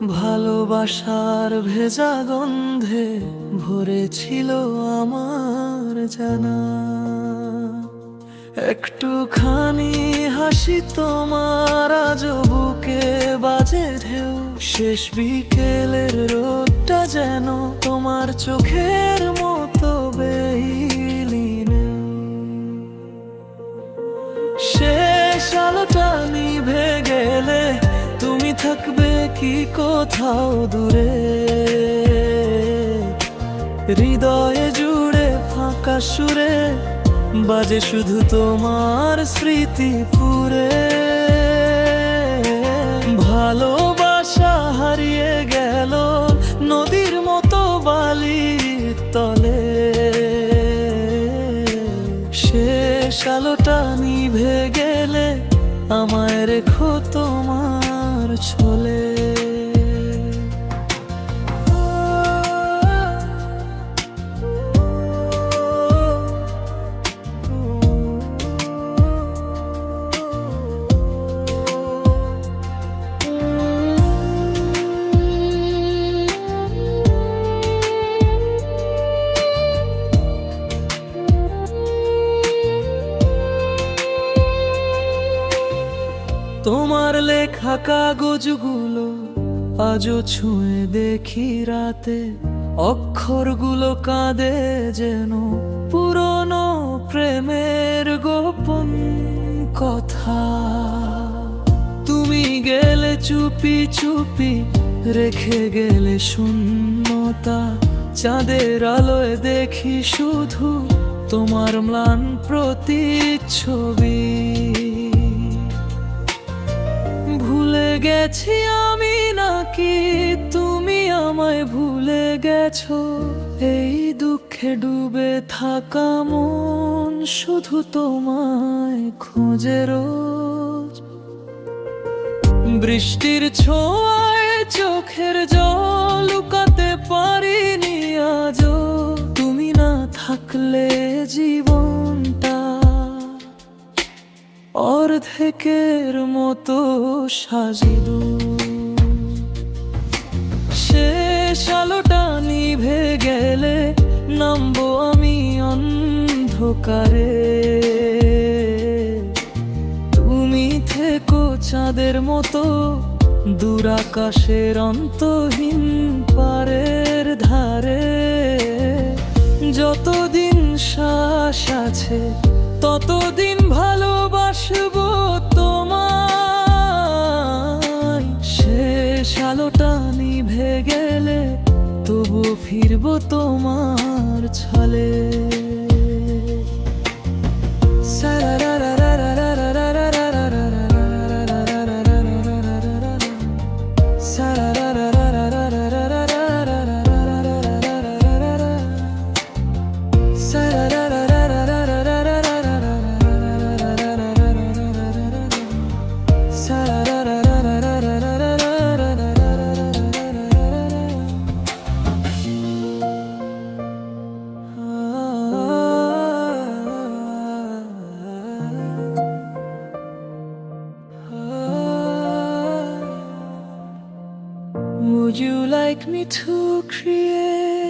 ভালোবাসার ভেজা গন্ধে ভরেছিল আমার জানা। একটুখানি হাসি তোমার আজ বুকে বাজে ঢেউ। শেষ বিকেলের রোদটা যেন তোমার চোখের মতো বেইলিনে। শেষ আলোটা নিভে গেলে তুমি থাকবে কি কোথাও দূরে। হৃদয়ে জুড়ে ফাঁকা সুরে বাজে শুধু তোমার স্মৃতি পুরে। ভালোবাসা হারিয়ে গেল নদীর মতো বালির তলে। শেষ আলোটা নিভে গেলে আমায় রেখো তোমার ছোলে। তোমার লেখা কাগজগুলো আজও ছুঁয়ে দেখি রাতে। অক্ষরগুলো কাঁদে যেন পুরনো প্রেমের গোপন কথা। তুমি গেলে চুপি চুপি রেখে গেলে শূন্যতা। চাঁদের আলোয় দেখি শুধু তোমার ম্লান প্রতিচ্ছবি। ভুলে গেছি আমি নাকি তুমি আমায় ভুলে গেছো। এই দুঃখে ডুবে থাকা মন শুধু তোমায় খোঁজে রোজ। বৃষ্টির ছোঁয়ায় চোখের জল লুকাতে পারিনি আজও। তুমি না থাকলে জীবনটা অর্ধেকের মতো সাজিদু। শেষ আলোটা নিভে গেলে নামবো আমি অন্ধকারে। তুমি থেকো চাঁদের মতো দূর আকাশের অন্তহীন পারের ধারে। যতদিন শ্বাস আছে ততদিন ভালোবাসবো তোমায়। শেষ আলোটা নিভে গেলে তবু ফিরবো তোমার ছলে। Would you like me to create